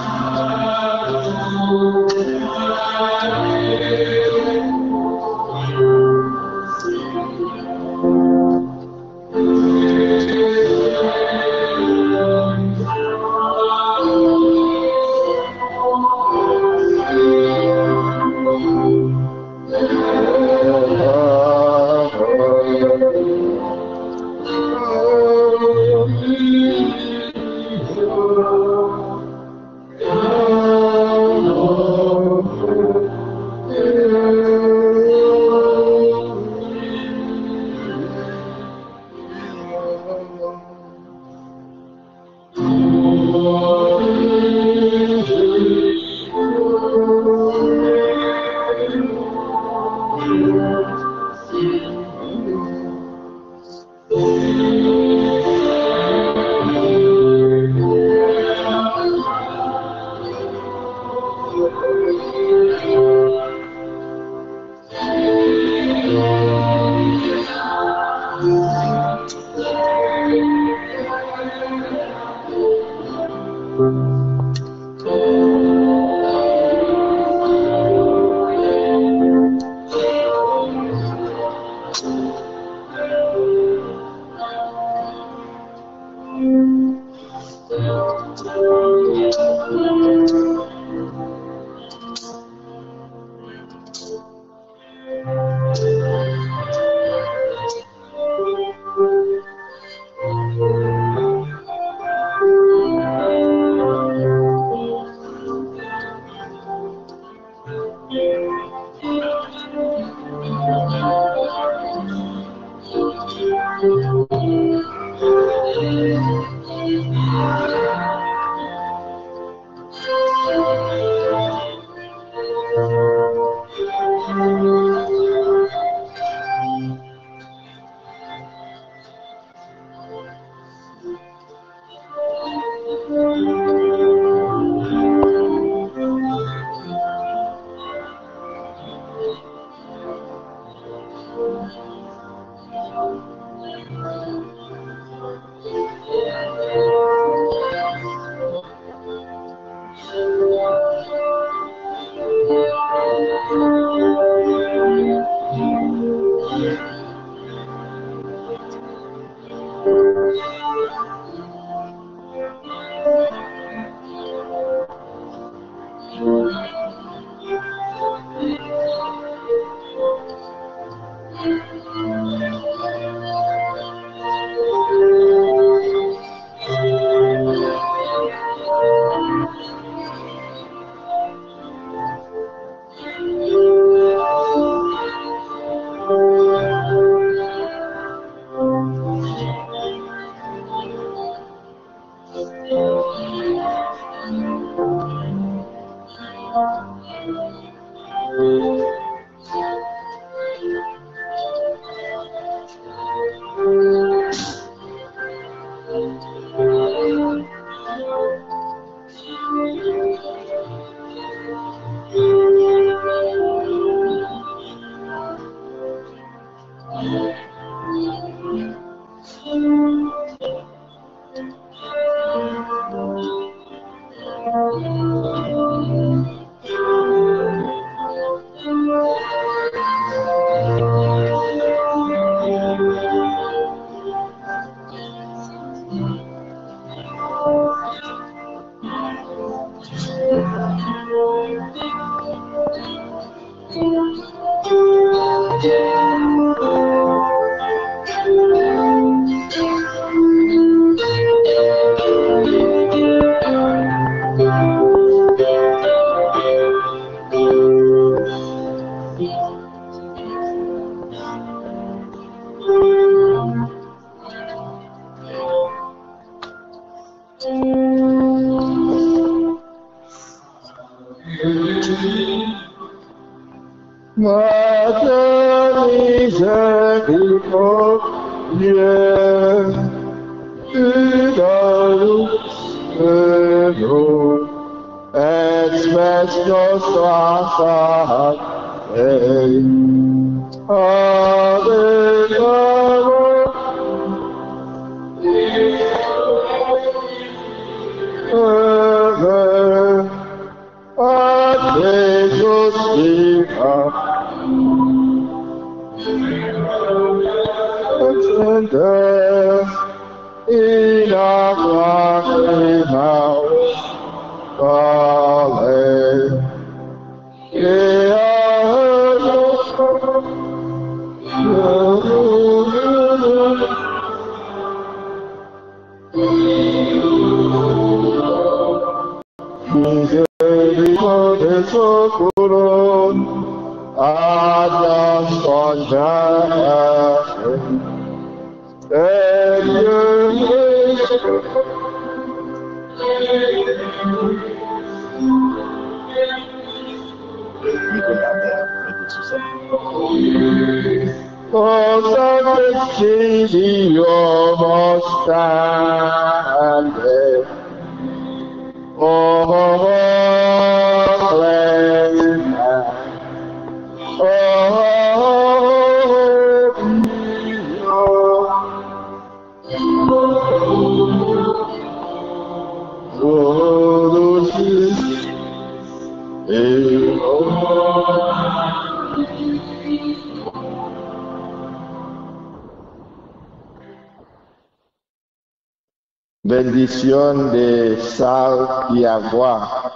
Bendición de sal y agua.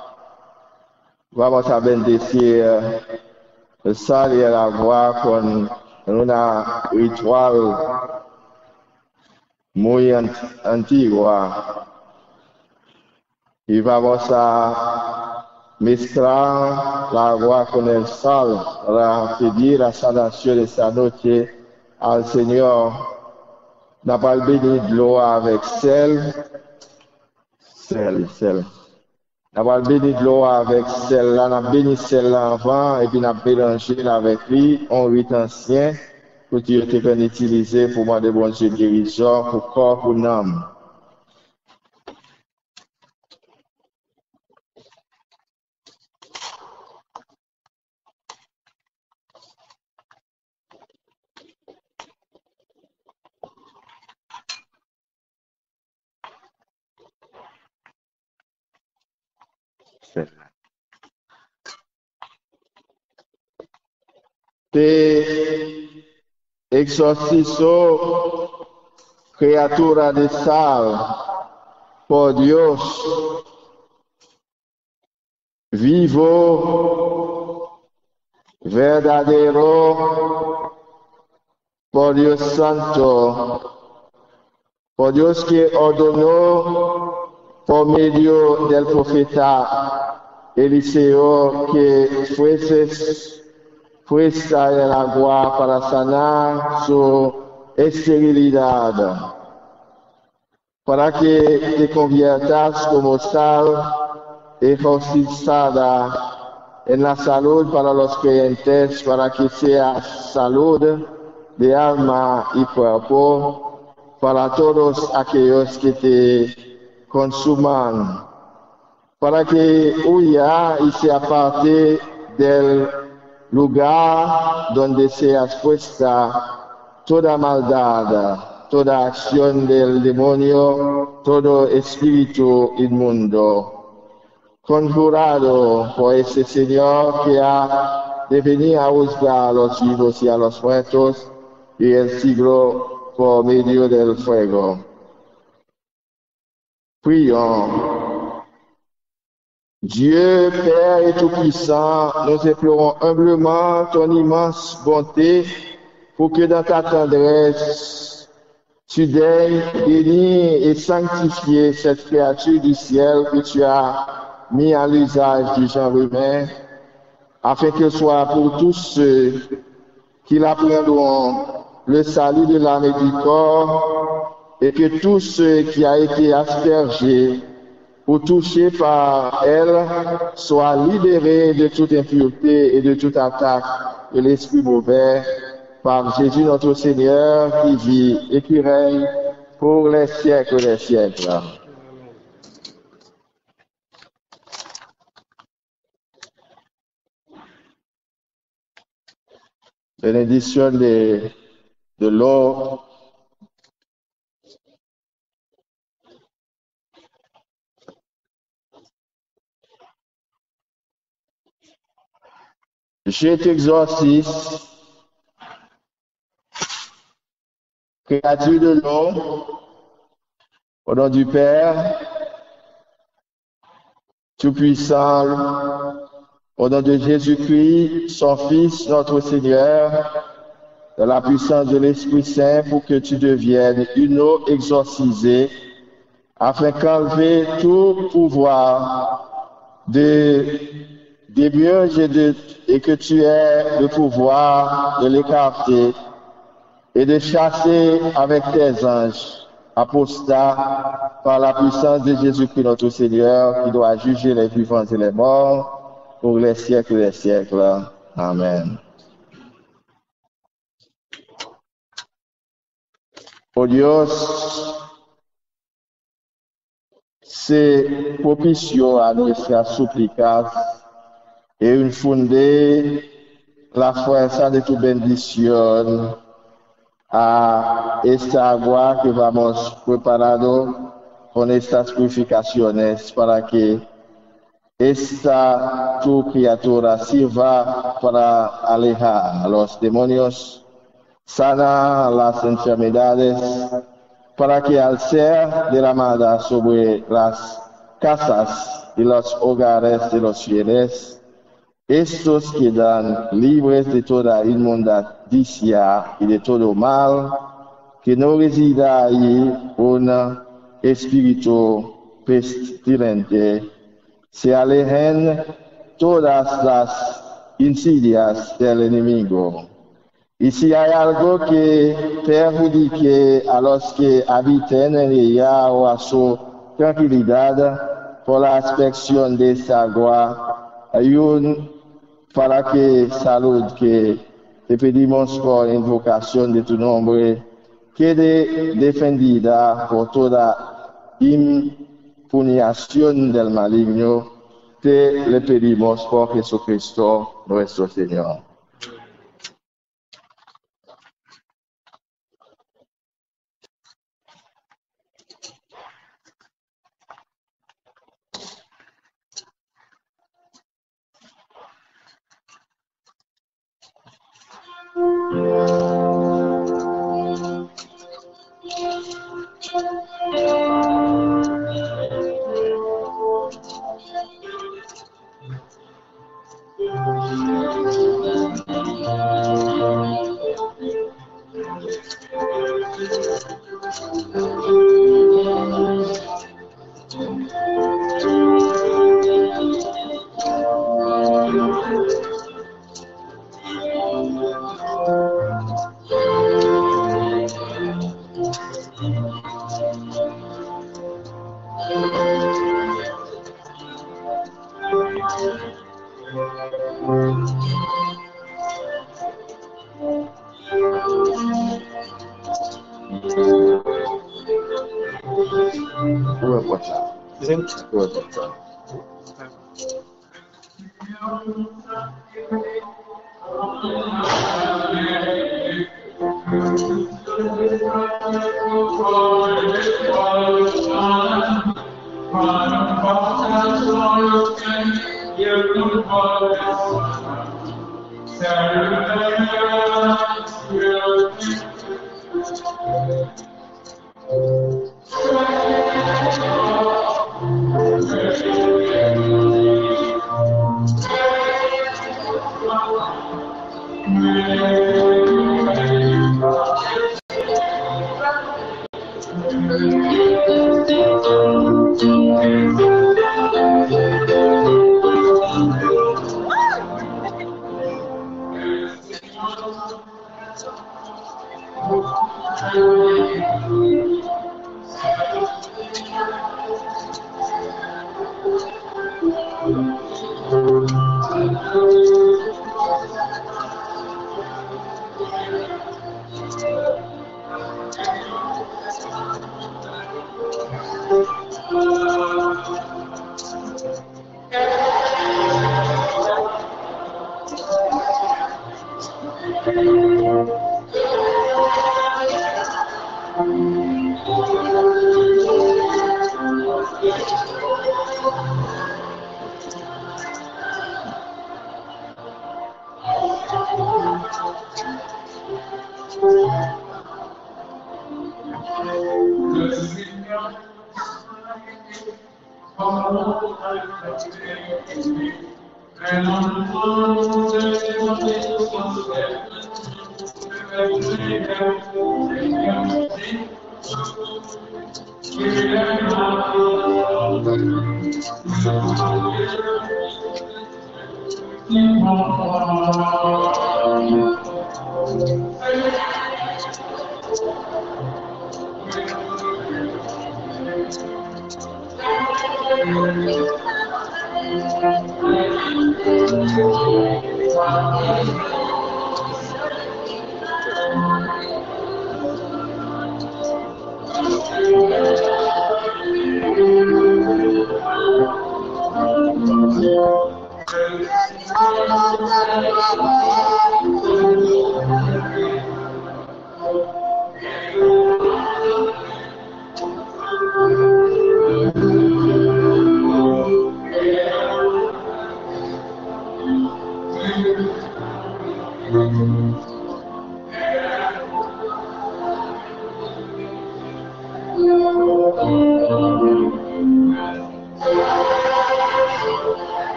Vamos a bendecir el sal y el agua con una ritual muy antigua. Y vamos a mezclar el agua con el sal para pedir la sanación de esta noche al Señor. N'a pas béni de l'eau avec sel. N'a pas béni de l'eau avec sel. Là, n'a béni sel avant et puis n'a mélangé avec lui. On rite ancien pour qu'il était bien utilisé pour demander bon Dieu guérison pour corps, pour âme. Te exorcizo criatura de sal por Dios vivo, verdadero, por Dios santo, por Dios que ordenó por medio del profeta Eliseo que fueses puesta en el agua para sanar su esterilidad, para que te conviertas como sal exorcizada en la salud para los creyentes, para que sea salud de alma y cuerpo para todos aquellos que te consuman, para que huya y se aparte del lugar donde seas puesta toda maldad, toda acción del demonio, todo espíritu inmundo. Conjurado por ese Señor que ha de venir a juzgar a los vivos y a los muertos y el siglo por medio del fuego. Prions. Dieu, Père et Tout-Puissant, nous implorons humblement ton immense bonté pour que dans ta tendresse, tu daignes bénir et sanctifier cette créature du ciel que tu as mis à l'usage du genre humain, afin que soit pour tous ceux qui l'apprendront le salut de l'âme et du corps, et que tous ceux qui ont été aspergés ou touchés par elle soient libérés de toute impureté et de toute attaque de l'esprit mauvais par Jésus notre Seigneur qui vit et qui règne pour les siècles des siècles. Bénédiction de l'eau. Je t'exorcise, créature de l'eau, Au nom du Père, Tout-Puissant, au nom de Jésus-Christ, son Fils, notre Seigneur, dans la puissance de l'Esprit Saint, pour que tu deviennes une eau exorcisée, afin qu'enlever tout pouvoir des mioches et que tu aies le pouvoir de l'écarter et de chasser avec tes anges apostats par la puissance de Jésus-Christ notre Seigneur, qui doit juger les vivants et les morts pour les siècles des siècles. Amen. Oh Dios, se propició a nuestras súplicas y infunde la fuerza de tu bendición a esta agua que vamos preparando con estas purificaciones para que esta tu criatura sirva para alejar a los demonios, sana las enfermedades, para que al ser derramada sobre las casas y los hogares de los fieles, estos quedan libres de toda inmundicia y de todo mal, que no resida ahí un espíritu pestilente, se alejen todas las insidias del enemigo. Y si hay algo que perjudique a los que habiten en ella o a su tranquilidad por la aspersión de esta agua, hay para que salud que te pedimos por invocación de tu nombre, quede defendida por toda impugnación del maligno, te le pedimos por Jesucristo nuestro Señor.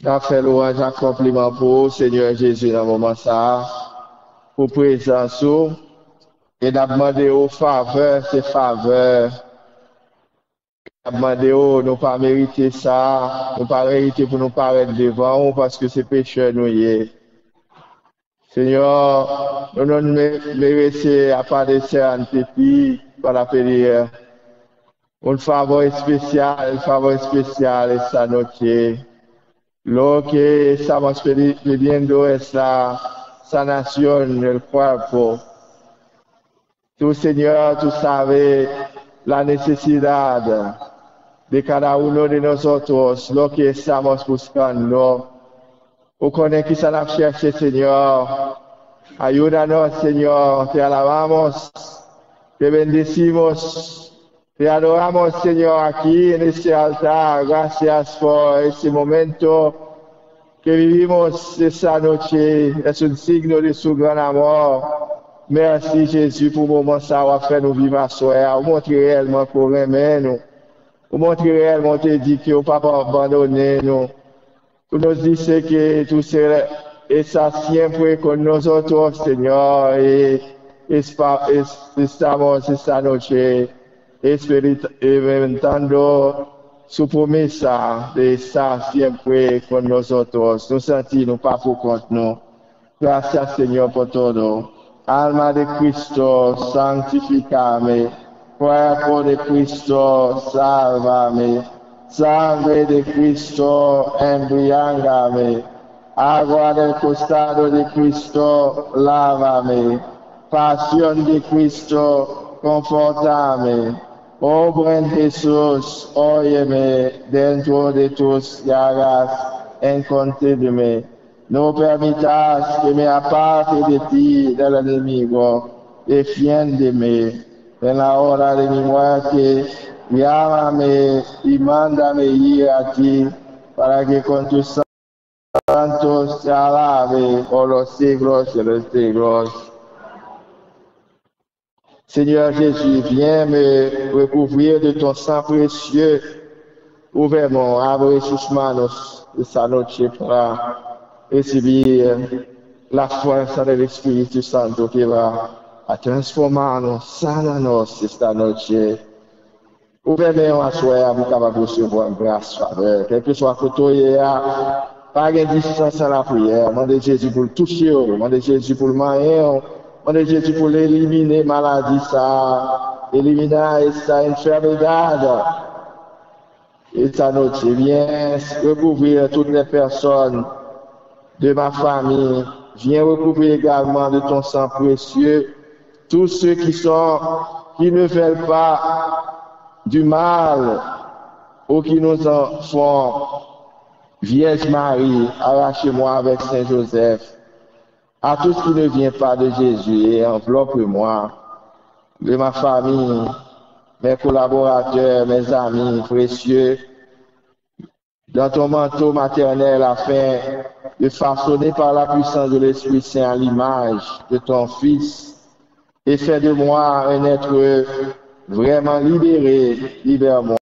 N'a fait louange à compliment pour Seigneur Jésus dans le moment ça, pour présence et n'a demandé aux faveurs, ces faveurs. N'a demandé nous pas mériter ça, nous pas mériter pour nous paraître devant parce que c'est pécheur nous y est. Seigneur, nous nous méritons à part de ça en tépi par la prière. Un favor spécial, esta noche. Lo que estamos pidiendo es la sanación del cuerpo. Tú, Señor, tú sabes la necesidad de cada uno de nosotros, lo que estamos buscando. O con el que se nos cherche, Señor. Ayúdanos, Señor. Te alabamos, te bendecimos. Te adoramos, Señor, aquí en este altar. Gracias por este momento que vivimos esta noche. Es un signo de su gran amor. Merci, Jésus, pour le moment ça va faire nous vivre à soi. Vous montrez réellement pour aimer nous. Vous montrez réellement te dit que vous ne pouvez pas abandonner nous. Vous nous dites que tout c'est ça siempre con nosotros, Señor. Et estamos esta noche experimentando su promesa de estar siempre con nosotros. Nos sentimos pas por compte nous. Gracias, Señor, por todo. Alma de Cristo, santificame. Cuerpo de Cristo, sálvame. Sangre de Cristo, embriágame. Agua del costado de Cristo, lávame. Pasión de Cristo, confortame. Obra en Jesús, óyeme, dentro de tus llagas, encontréme. No permitas que me aparte de ti, del enemigo. Defiéndeme en la hora de mi muerte. Llámame y mándame ir a ti, para que con tus santos te alabe por los siglos de los siglos. Seigneur Jésus, viens me recouvrir de ton sang précieux. Ouvertement, abre sus manos esta noche para recibir la fuerza del Espíritu Santo que va a transformarnos, sanarnos esta noche. Ouvertement, à soi, vous capable de recevoir une grâce, faveur, quel que soit le côté, pas de distance à la prière. Demandez Jésus pour le toucher, demandez Jésus pour le marier. Demandez Jésus pour éliminer maladie, ça, éliminer cette enfermedad. Et ça note, viens recouvrir toutes les personnes de ma famille. Viens recouvrir également de ton sang précieux tous ceux qui ne veulent pas du mal ou qui nous en font Vierge Marie, arrachez-moi avec Saint Joseph à tout ce qui ne vient pas de Jésus et enveloppe-moi de ma famille, mes collaborateurs, mes amis précieux, dans ton manteau maternel afin de façonner par la puissance de l'Esprit Saint à l'image de ton Fils et fais de moi un être vraiment libéré, libère-moi.